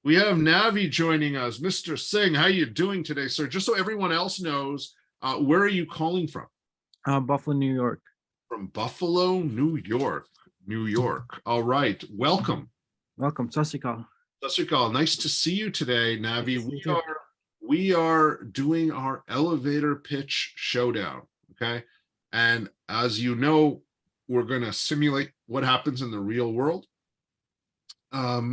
We have Navi joining us. Mr. Singh, how are you doing today, sir? Just so everyone else knows, where are you calling from? Buffalo, New York. From Buffalo, New York. New York. All right. Welcome. Welcome. Sat Sri Akal. Sat Sri Akal. Nice to see you today, Navi. Nice to see you too. We are doing our elevator pitch showdown. Okay. And as you know, we're going to simulate what happens in the real world.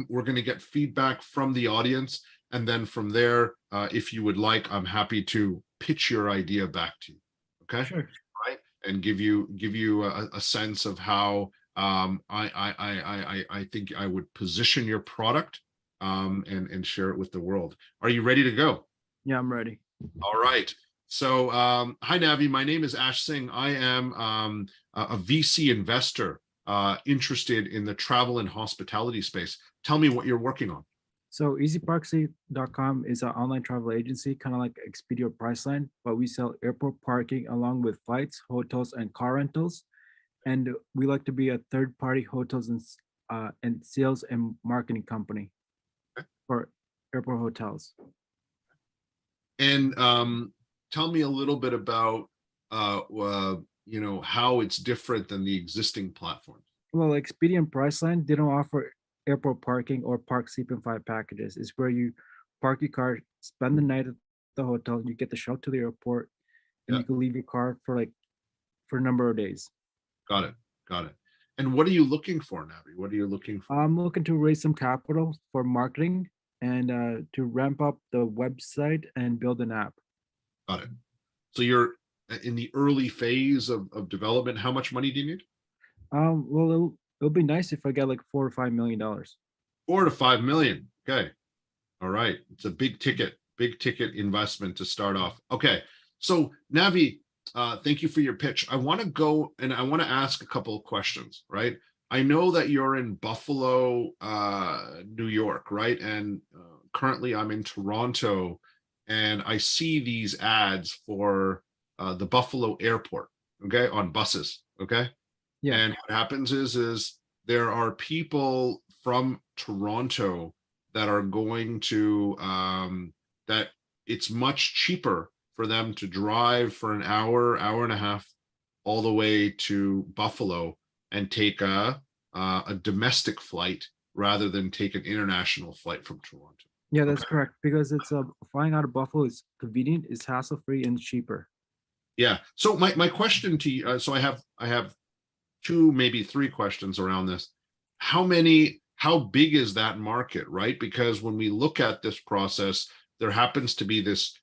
We're going to get feedback from the audience. And then from there, if you would like, I'm happy to pitch your idea back to you. Okay. Sure. Right. And give you a sense of how I think I would position your product and share it with the world. Are you ready to go? Yeah, I'm ready. All right. So hi, Navi. My name is Ash Singh. I am a VC investor interested in the travel and hospitality space. Tell me what you're working on. So EzParkSleep.com is an online travel agency, kind of like Expedia or Priceline, but we sell airport parking along with flights, hotels, and car rentals. And we like to be a third-party hotels and sales and marketing company for airport hotels. And tell me a little bit about how it's different than the existing platforms. Well, Expedia and Priceline, they don't offer airport parking or park sleep and fly packages. It's where you park your car, spend the night at the hotel, you get the shuttle to the airport, and you can leave your car for a number of days. Got it. And what are you looking for, Navi? What are you looking for? I'm looking to raise some capital for marketing and to ramp up the website and build an app. Got it. So you're in the early phase of development. How much money do you need? Well, it'll be nice if I get like $4 to $5 million. $4 to $5 million. Okay. All right. It's a big ticket investment to start off. Okay. So Navi, thank you for your pitch. I want to go and I want to ask a couple of questions, right? I know that you're in Buffalo, New York, right? And currently I'm in Toronto, and I see these ads for the Buffalo airport, okay, on buses, okay? Yeah. And what happens is there are people from Toronto that are going to, that it's much cheaper for them to drive for an hour and a half all the way to Buffalo and take a domestic flight rather than take an international flight from Toronto. Yeah, that's correct, because it's flying out of Buffalo is convenient, it's hassle-free, and cheaper. Yeah. So my question to you, so I have two, maybe three questions around this. How big is that market, right? Because when we look at this process, there happens to be this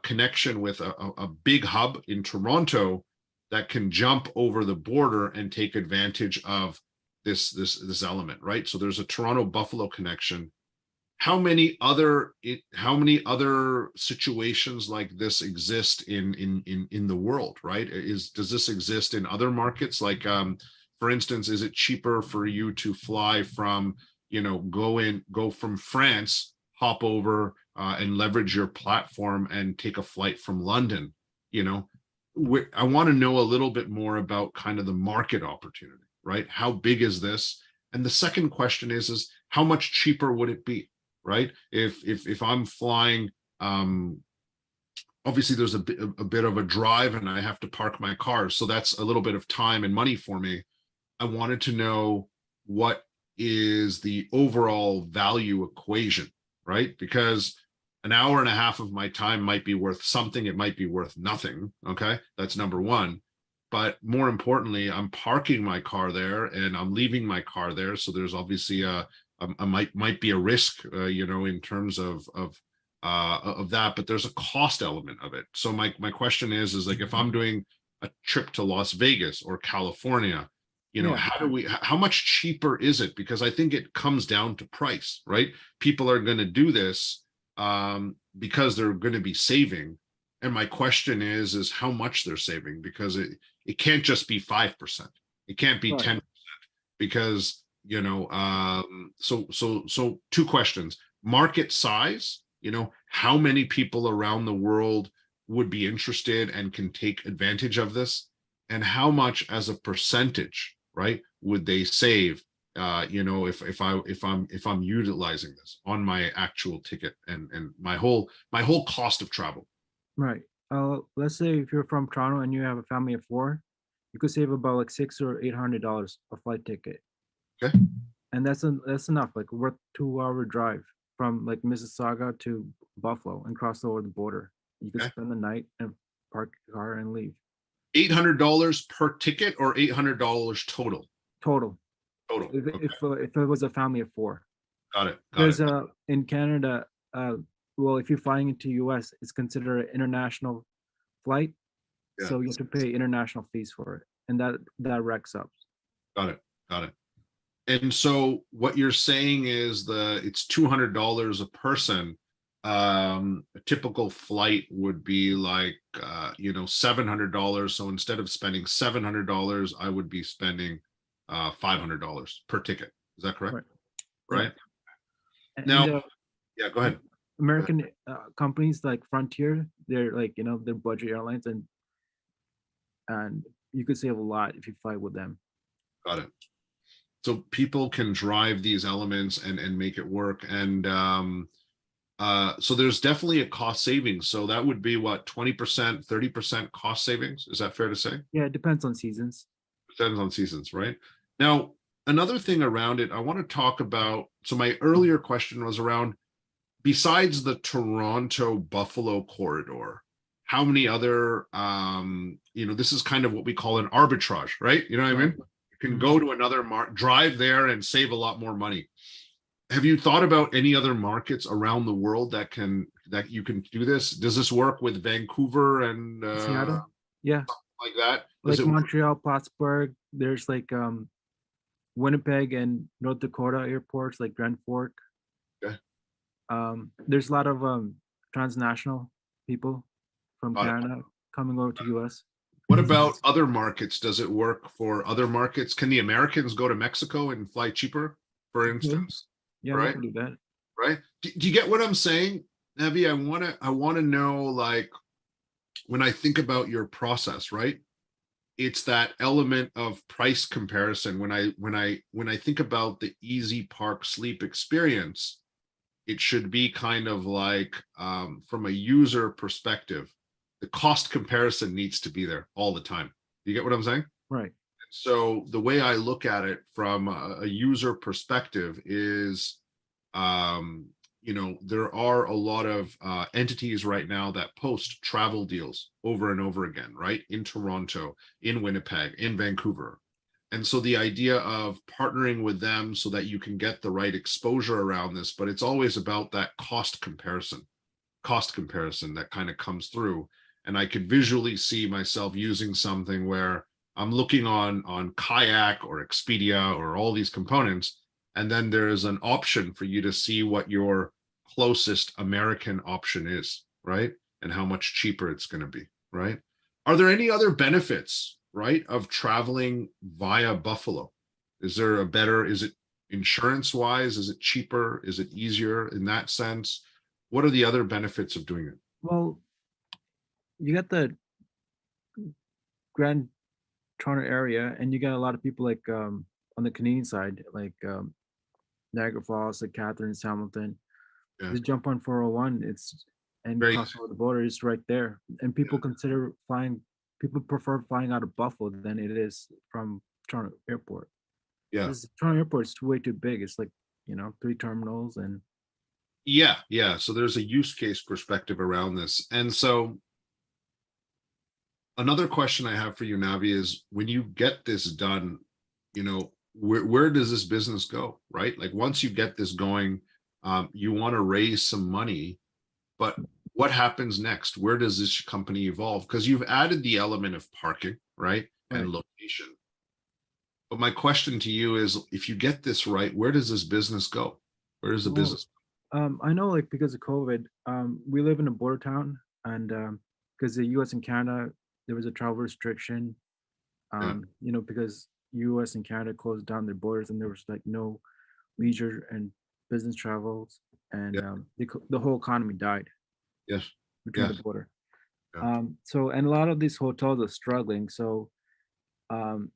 connection with a big hub in Toronto that can jump over the border and take advantage of this element, right? So there's a Toronto Buffalo connection. How many other situations like this exist in the world, right? Does this exist in other markets? Like, for instance, is it cheaper for you to fly from, go from France, hop over and leverage your platform and take a flight from London? I want to know a little bit more about kind of the market opportunity, right? How big is this? And the second question is how much cheaper would it be? Right? If I'm flying, obviously there's a bit of a drive and I have to park my car. So that's a little bit of time and money for me. I wanted to know what is the overall value equation, right? Because an hour and a half of my time might be worth something. It might be worth nothing. Okay. That's number one. But more importantly, I'm parking my car there and I'm leaving my car there. So there's obviously might be a risk, in terms of that, but there's a cost element of it. So my question is like, if I'm doing a trip to Las Vegas or California, how much cheaper is it? Because I think it comes down to price, right? People are going to do this because they're going to be saving. And my question is how much they're saving, because it can't just be 5%. It can't be 10%, because so two questions: market size, how many people around the world would be interested and can take advantage of this, and how much as a percentage, right, would they save if I'm utilizing this on my actual ticket and my whole cost of travel. Right. Let's say if you're from Toronto and you have a family of four, you could save about like $600 or $800 a flight ticket, Okay. and that's enough. Like worth 2 hour drive from like Mississauga to Buffalo and cross over the border. You could Okay. spend the night and park your car and leave. $800 per ticket or $800 total? Total. Total. If Okay. if it was a family of four, Got it. Got because it. in Canada, well, if you're flying into US, it's considered an international flight, Yeah. so you have to pay international fees for it, and that racks up. Got it. Got it. And so what you're saying is it's $200 a person. A typical flight would be like $700. So instead of spending $700, I would be spending $500 per ticket. Is that correct? Right. Right. And Now, yeah, go ahead. Go ahead. American companies like Frontier, they're like they're budget airlines, and you could save a lot if you fly with them. Got it. So people can drive these elements and make it work. And so there's definitely a cost savings. So that would be what, 20%, 30% cost savings? Is that fair to say? Yeah, it depends on seasons. Depends on seasons, right? Now, another thing around it, I want to talk about. So my earlier question was around, besides the Toronto Buffalo corridor, how many other this is kind of what we call an arbitrage, right? You know what I mean? You can go to another drive there and save a lot more money. Have you thought about any other markets around the world that you can do this? Does this work with Vancouver and Seattle, yeah, like that? like Montreal, Plattsburgh. There's like Winnipeg and North Dakota airports like Grand Fork. Okay. There's a lot of transnational people from Got it. Canada coming over to US. What about other markets? Does it work for other markets? Can the Americans go to Mexico and fly cheaper, for instance? Yeah, right? we can do that. Right? Do you get what I'm saying, Navi? I wanna know, like, when I think about your process, right? It's that element of price comparison. When I think about the EzParkSleep experience, it should be kind of like, from a user perspective, the cost comparison needs to be there all the time. You get what I'm saying? Right. So the way I look at it from a user perspective is, there are a lot of entities right now that post travel deals over and over again, right? In Toronto, in Winnipeg, in Vancouver. And so the idea of partnering with them so that you can get the right exposure around this, but it's always about that cost comparison that kind of comes through. And I could visually see myself using something where I'm looking on Kayak or Expedia or all these components, and then there is an option for you to see what your closest American option is, right? And how much cheaper it's going to be, right? Are there any other benefits, right, of traveling via Buffalo? Is it insurance wise? Is it cheaper? Is it easier in that sense? What are the other benefits of doing it? Well, you got the Grand Toronto area, and you got a lot of people like on the Canadian side, like Niagara Falls, like Catharines, Hamilton. Yeah. Just jump on 401. And Great. cross over the border. It's right there, and people consider flying. People prefer flying out of Buffalo than it is from Toronto Airport. Yeah. This Toronto Airport is way too big. It's like 3 terminals and. Yeah. So there's a use case perspective around this. And so another question I have for you, Navi, is when you get this done, where does this business go, right? Like once you get this going, you want to raise some money, but what happens next? Where does this company evolve? Because you've added the element of parking, right? And location. But my question to you is, if you get this right, where does this business go? Where does the business go? I know, like, because of COVID, we live in a border town, and because the US and Canada, there was a travel restriction, because US and Canada closed down their borders, and there was like no leisure and business travels, and the whole economy died. Yes. Between the border. Yeah. And a lot of these hotels are struggling. So, and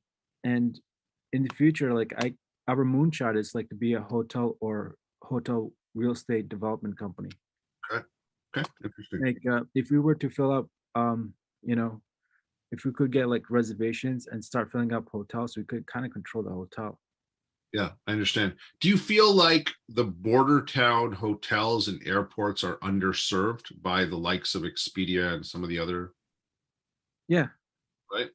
in the future, like our moonshot is like to be a hotel or hotel real estate development company. Okay. Okay. Interesting. Like if we were to fill up, you know, if we could get like reservations and start filling up hotels, we could kind of control the hotel. Yeah, I understand. Do you feel like the border town hotels and airports are underserved by the likes of Expedia and some of the other, Yeah, right?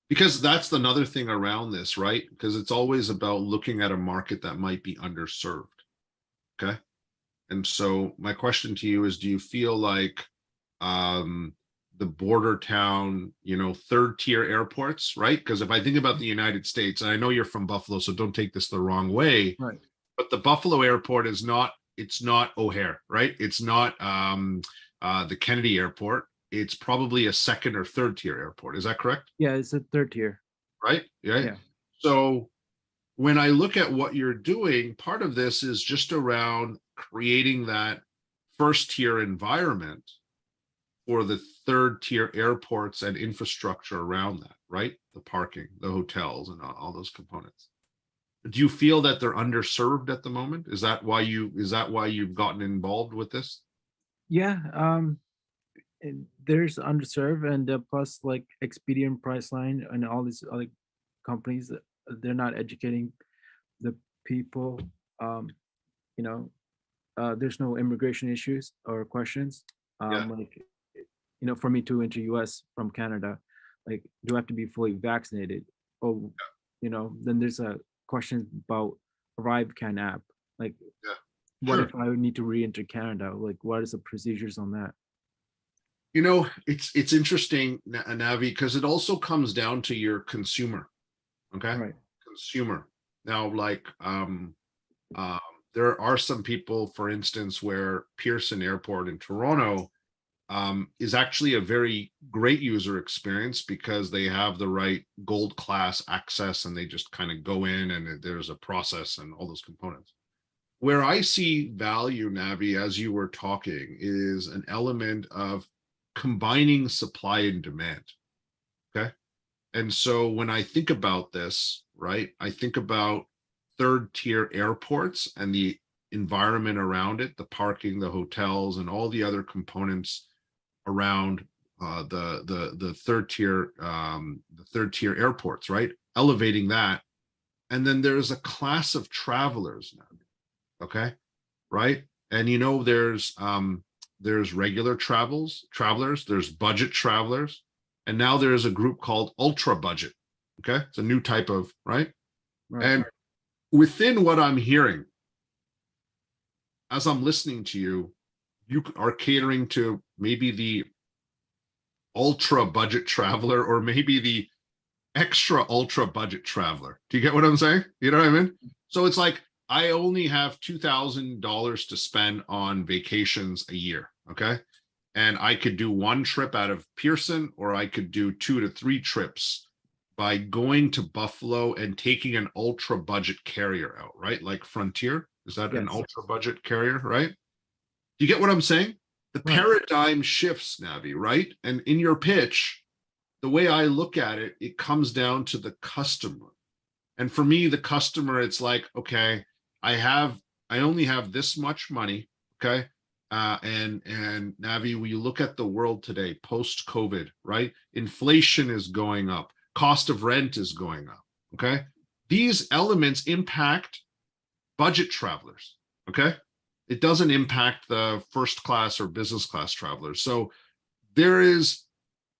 Because that's another thing around this, right? Because it's always about looking at a market that might be underserved. Okay. And so my question to you is, do you feel like um the border town, third tier airports, right? Because if I think about the United States, and I know you're from Buffalo, so don't take this the wrong way, right. but the Buffalo airport is not, it's not O'Hare, right? It's not the Kennedy airport. It's probably a second or third tier airport. Is that correct? Yeah, it's a third tier. Right? Yeah. Yeah, So when I look at what you're doing, part of this is just around creating that first tier environment for the third tier airports and infrastructure around that, right? The parking, the hotels, and all those components. Do you feel that they're underserved at the moment? Is that why you've gotten involved with this? yeah. And there's underserved, and plus like Expedia and Priceline and all these other companies, they're not educating the people. Um, you know, there's no immigration issues or questions. Yeah, Like for me to enter US from Canada, like do I have to be fully vaccinated? Oh, then there's a question about Arrive Can app. Like, yeah, what sure. if I need to re-enter Canada? Like, what is the procedures on that? It's interesting, Navi, because it also comes down to your consumer. Okay, Right. consumer. Now, like, um, there are some people, for instance, where Pearson Airport in Toronto is actually a very great user experience because they have the right gold class access and they just kind of go in and there's a process and all those components. Where I see value, Navi, as you were talking, is an element of combining supply and demand. Okay. And so when I think about this, right, I think about third tier airports and the environment around it, the parking, the hotels, and all the other components around the third tier airports, right? Elevating that, and then there's a class of travelers now, okay, right? And there's regular travelers, there's budget travelers, and now there's a group called ultra budget. Okay, it's a new type of, right? Right. And within what I'm hearing, as I'm listening to you, you are catering to maybe the ultra budget traveler or maybe the extra ultra budget traveler. Do you get what I'm saying? You know what I mean? So it's like I only have $2,000 to spend on vacations a year. Okay. And I could do one trip out of Pearson, or I could do 2 to 3 trips by going to Buffalo and taking an ultra budget carrier out, right? Like Frontier. Is that an Yes. ultra budget carrier, right? Do you get what I'm saying? The Right. paradigm shifts, Navi, right? And in your pitch, the way I look at it, it comes down to the customer. And for me, the customer, it's like, okay, I only have this much money. Okay. And Navi, when you look at the world today, post COVID, right? Inflation is going up, cost of rent is going up. Okay. These elements impact budget travelers. Okay. It doesn't impact the first class or business class travelers. So there is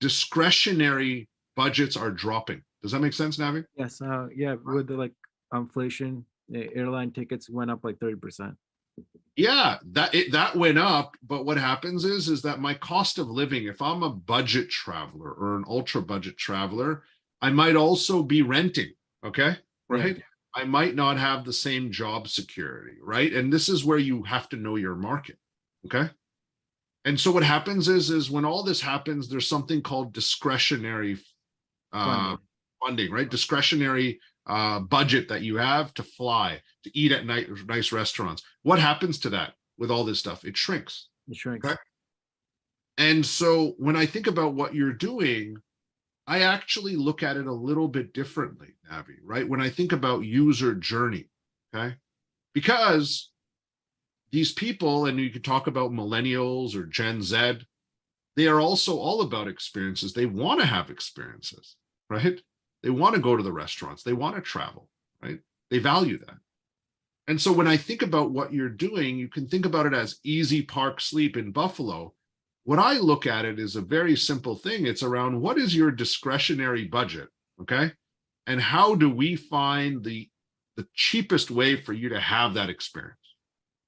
discretionary budgets are dropping. Does that make sense, Navi? Yes. Yeah. With the like inflation, the airline tickets went up like 30%. Yeah, that went up, but what happens is that my cost of living, if I'm a budget traveler or an ultra budget traveler, I might also be renting, okay? Yeah. Right? I might not have the same job security, right? And this is where you have to know your market, okay? And so what happens is when all this happens, there's something called discretionary uh, Funding. funding, right? Discretionary budget that you have to fly, to eat at night, nice restaurants. What happens to that with all this stuff? It shrinks. It shrinks. Okay. And so when I think about what you're doing, I actually look at it a little bit differently, Navi, right? When I think about user journey, Okay. Because these people, and you could talk about millennials or Gen Z, they are also all about experiences. They want to have experiences, right? They want to go to the restaurants. They want to travel, right? They value that. And so when I think about what you're doing, you can think about it as EzParkSleep in Buffalo. What I look at it is a very simple thing. It's around what is your discretionary budget, okay? And how do we find the cheapest way for you to have that experience?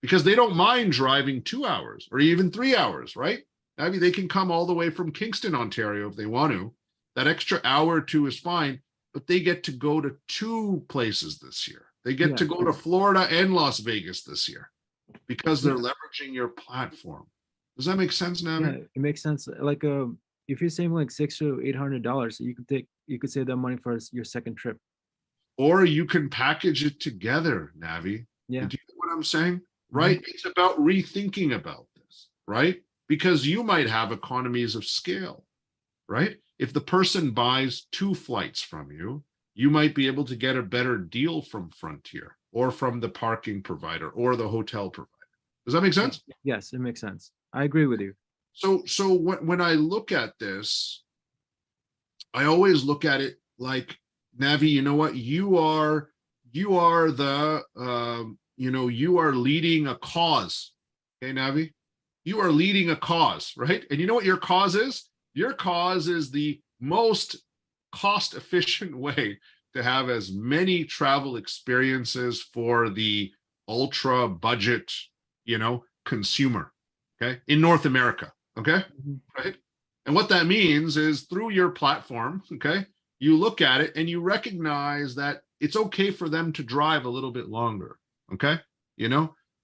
Because they don't mind driving 2 hours or even 3 hours, right? I mean, they can come all the way from Kingston, Ontario if they want to. That extra hour or two is fine, but they get to go to 2 places this year. They get to go to Florida and Las Vegas this year because they're leveraging your platform. Does that make sense, Navi? Yeah, it makes sense. Like if you're saving like $600 to $800, you could save that money for your second trip. Or you can package it together, Navi. Yeah. Do you know what I'm saying? Right? It's about rethinking about this, right? Because you might have economies of scale, right? If the person buys 2 flights from you, you might be able to get a better deal from Frontier or from the parking provider or the hotel provider. Does that make sense? Yes, it makes sense. I agree with you. So when I look at this, I always look at it like, Navi, you know what? You are the you are leading a cause. Okay, Navi? You are leading a cause, right? And you know what your cause is? Your cause is the most cost-efficient way to have as many travel experiences for the ultra budget, consumer, okay, in North America, okay, right? And what that means is through your platform, okay, you look at it and you recognize that it's okay for them to drive a little bit longer, okay?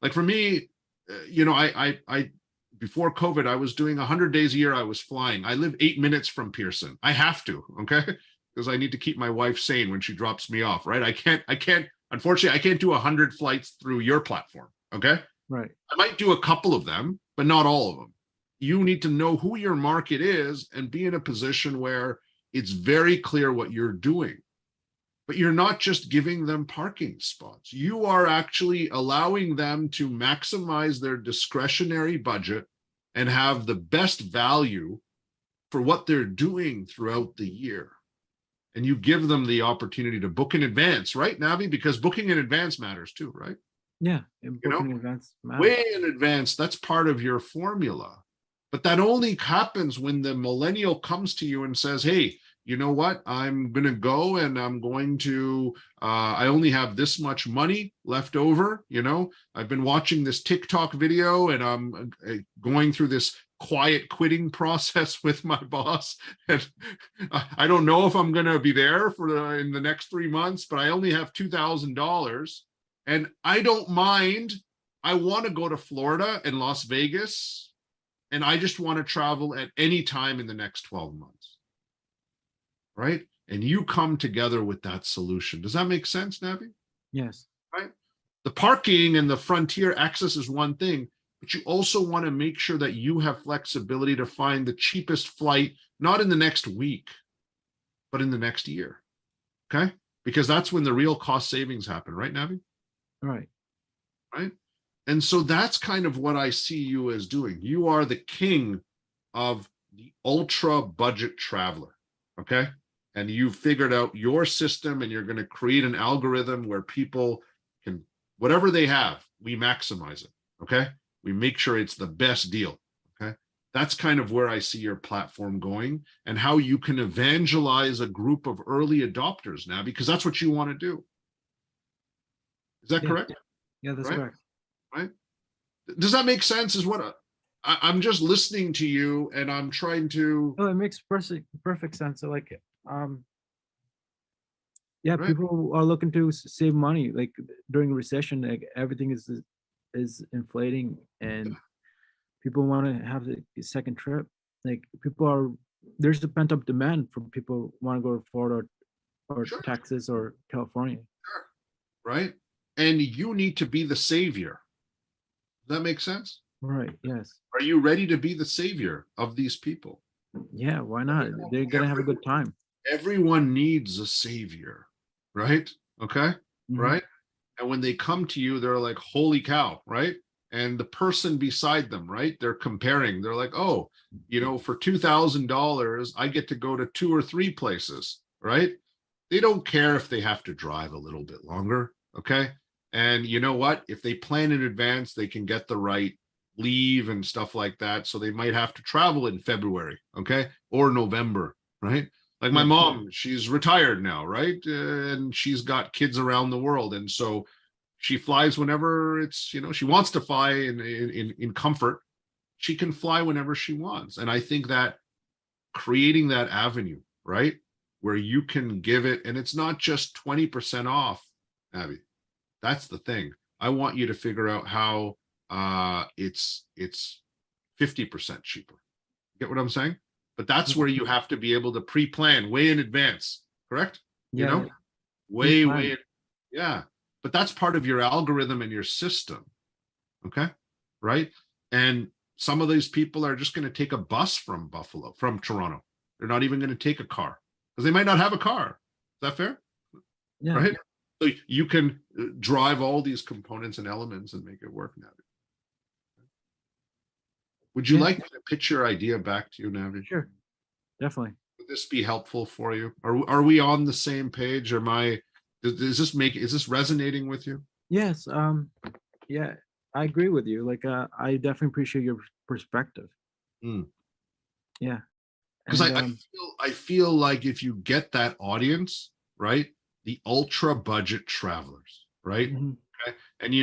Like for me, I before COVID, I was doing 100 days a year. I was flying. I live 8 minutes from Pearson. I have to, okay, because I need to keep my wife sane when she drops me off, right? I can't. Unfortunately, I can't do 100 flights through your platform, okay? Right. I might do a couple of them, but not all of them. You need to know who your market is and be in a position where it's very clear what you're doing. But you're not just giving them parking spots. You are actually allowing them to maximize their discretionary budget and have the best value for what they're doing throughout the year. And you give them the opportunity to book in advance, right, Navi? Because booking in advance matters too, right? Yeah, booking in advance matters. Way in advance, that's part of your formula. But that only happens when the millennial comes to you and says, hey, you know what? I'm going to go and I'm going to, I only have this much money left over. I've been watching this TikTok video and I'm going through this quiet quitting process with my boss. And I don't know if I'm going to be there in the next 3 months, but I only have $2,000 and I don't mind. I want to go to Florida and Las Vegas. And I just want to travel at any time in the next 12 months. Right? And you come together with that solution. Does that make sense, Navi? Yes. Right? The parking and the Frontier access is one thing, but you also want to make sure that you have flexibility to find the cheapest flight, not in the next week, but in the next year. Okay? Because that's when the real cost savings happen, right, Navi? Right. Right? And so that's kind of what I see you as doing. You are the king of the ultra budget traveler, okay? And you've figured out your system and you're going to create an algorithm where people can, whatever they have, we maximize it, okay? We make sure it's the best deal, okay? That's kind of where I see your platform going and how you can evangelize a group of early adopters now, because that's what you want to do. Is that correct? Yeah, that's correct. Right? Does that make sense? Is what I'm just listening to you and I'm trying to. Oh, it makes perfect sense. So like, yeah, Right. people are looking to save money. Like during recession, like everything is inflating, and people want to have the second trip. Like there's a pent up demand from people who want to go to Florida or Sure. Texas or California. Sure. Right. And you need to be the savior. Does that make sense? Right. Yes. Are you ready to be the savior of these people? Yeah. Why not? They're gonna have a good time. Everyone needs a savior, right? Okay. Mhm. Right. And when they come to you, they're like, holy cow, right? And the person beside them, right? They're comparing. They're like, oh, for $2,000, I get to go to 2 or 3 places, right? They don't care if they have to drive a little bit longer. Okay. And you know what? If they plan in advance, they can get the right leave and stuff like that. So they might have to travel in February, okay, or November, right? Like my Yeah. mom, she's retired now, right? And she's got kids around the world. And so she flies whenever she wants to fly in comfort. She can fly whenever she wants. And I think that creating that avenue, right, where you can give it, and it's not just 20% off, Abby. That's the thing. I want you to figure out how it's 50% cheaper. Get what I'm saying? But that's where you have to be able to pre-plan way in advance, correct? Yeah. Way, yeah. But that's part of your algorithm and your system. Okay. Right. And some of these people are just going to take a bus from Toronto. They're not even going to take a car because they might not have a car. Is that fair? Yeah. Right. So you can drive all these components and elements and make it work now. Would you like me to pitch your idea back to you, Navi? Sure. Definitely. Would this be helpful for you? Are we on the same page? Is this resonating with you? Yes. Yeah, I agree with you. Like, I definitely appreciate your perspective. Mm. Yeah. Because I feel like if you get that audience, right, the ultra budget travelers, right? Mhm. Okay. And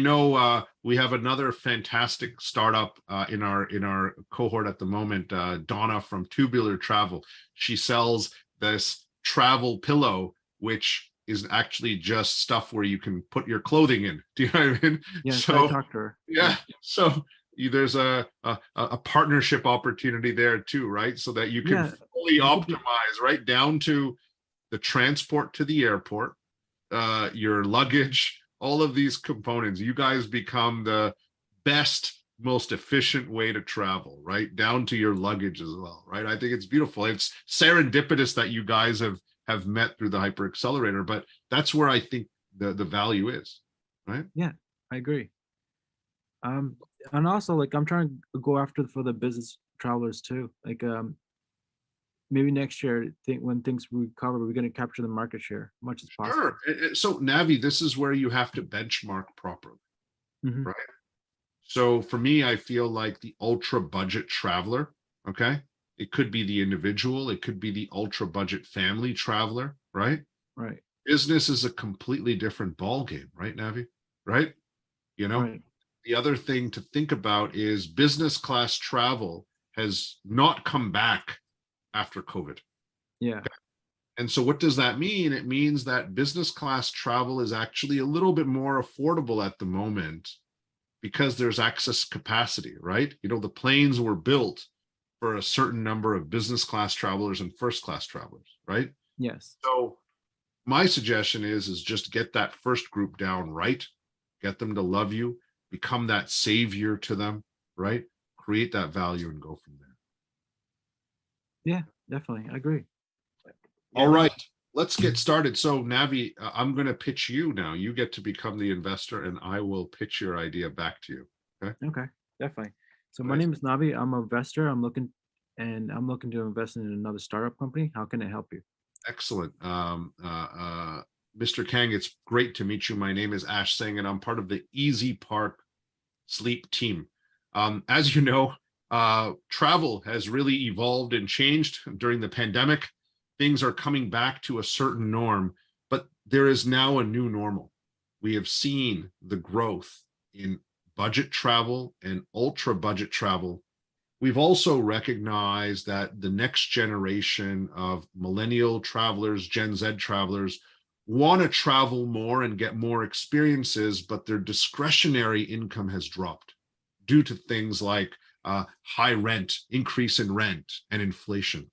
we have another fantastic startup in our cohort at the moment, Donna from Tubular Travel. She sells this travel pillow, which is actually just stuff where you can put your clothing in. Do you know what I mean? Yes, I So talked to her. yeah, so there's a partnership opportunity there too, right? So that you can Yeah. fully You could do- optimize right down to the transport to the airport, your luggage, all of these components. You guys become the best, most efficient way to travel, right? Down to your luggage as well, right? I think it's beautiful. It's serendipitous that you guys have met through the Hyper Accelerator, but that's where I think the value is, right? Yeah, I agree. And also, like, I'm trying to go after for the business travelers too. Like, maybe next year, when things recover, we're going to capture the market share as much as possible. Sure. So Navi, this is where you have to benchmark properly, Mhm. right? So for me, I feel like the ultra budget traveler, okay? It could be the individual, it could be the ultra budget family traveler, right? Right. Business is a completely different ball game, right, Navi? Right? Right. The other thing to think about is business class travel has not come back after COVID. Yeah. And so what does that mean? It means that business class travel is actually a little bit more affordable at the moment because there's access capacity, right? The planes were built for a certain number of business class travelers and first class travelers, right? Yes. So my suggestion is just get that first group down right, get them to love you, become that savior to them, right? Create that value and go from there. Yeah, definitely. I agree. All right, let's get started. So Navi, I'm going to pitch you now. You get to become the investor and I will pitch your idea back to you. Okay. Okay, definitely. So my Nice. name is Navi. I'm an investor. I'm looking to invest in another startup company. How can I help you? Excellent. Mr. Kang, it's great to meet you. My name is Ash Singh and I'm part of the EzParkSleep team. As you know, travel has really evolved and changed during the pandemic. Things are coming back to a certain norm, but there is now a new normal. We have seen the growth in budget travel and ultra budget travel. We've also recognized that the next generation of millennial travelers, Gen Z travelers, want to travel more and get more experiences, but their discretionary income has dropped due to things like high rent, increase in rent, and inflation.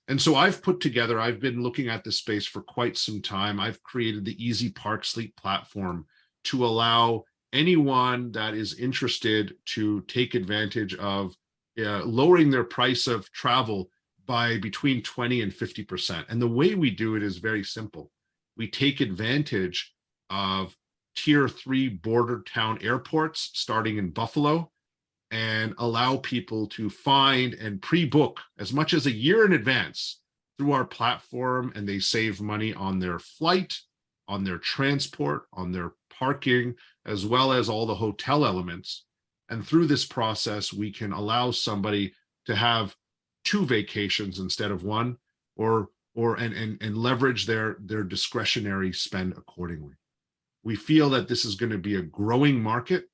And so I've been looking at this space for quite some time. I've created the EzParkSleep platform to allow anyone that is interested to take advantage of lowering their price of travel by between 20 and 50%. And the way we do it is very simple. We take advantage of tier 3 border town airports starting in Buffalo, and allow people to find and pre-book as much as a year in advance through our platform, and they save money on their flight, on their transport, on their parking, as well as all the hotel elements. And through this process, we can allow somebody to have 2 vacations instead of 1, or leverage their discretionary spend accordingly. We feel that this is going to be a growing market,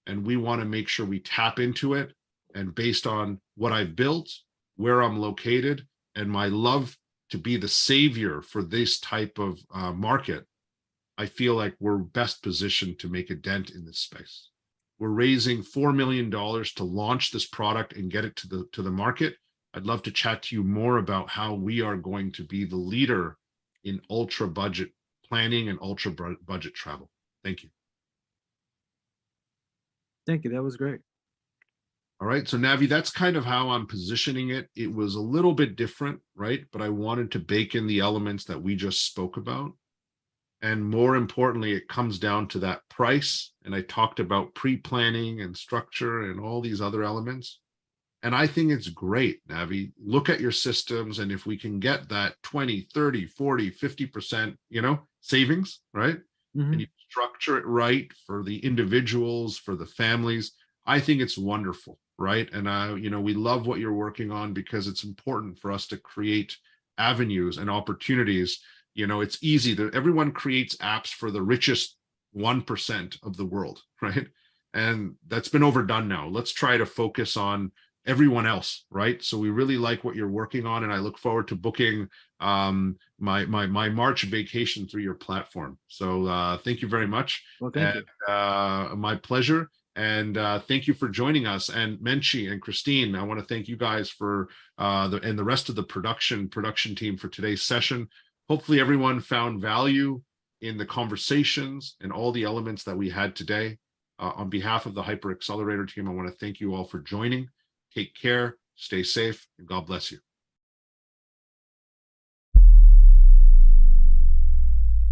and we want to make sure we tap into it. And based on what I've built, where I'm located, and my love to be the savior for this type of market, I feel like we're best positioned to make a dent in this space. We're raising $4 million to launch this product and get it to the market. I'd love to chat to you more about how we are going to be the leader in ultra budget planning and ultra budget travel. Thank you. Thank you. That was great. All right. So Navi, that's kind of how I'm positioning it. It was a little bit different, right? But I wanted to bake in the elements that we just spoke about. And more importantly, it comes down to that price. And I talked about pre-planning and structure and all these other elements. And I think it's great, Navi. Look at your systems. And if we can get that 20, 30, 40, 50%, savings, right? Mhm. And you structure it right for the individuals, for the families, I think it's wonderful, right? And we love what you're working on, because it's important for us to create avenues and opportunities. It's easy that everyone creates apps for the richest 1% of the world, right? And that's been overdone now. Let's try to focus on everyone else, right? So we really like what you're working on, and I look forward to booking my March vacation through your platform. So thank you very much. Well, thank you. My pleasure. And thank you for joining us. And Menchi and Christine, I want to thank you guys for the rest of the production team for today's session. Hopefully everyone found value in the conversations and all the elements that we had today. On behalf of the Hyper Accelerator team, I want to thank you all for joining. Take care, stay safe, and God bless you.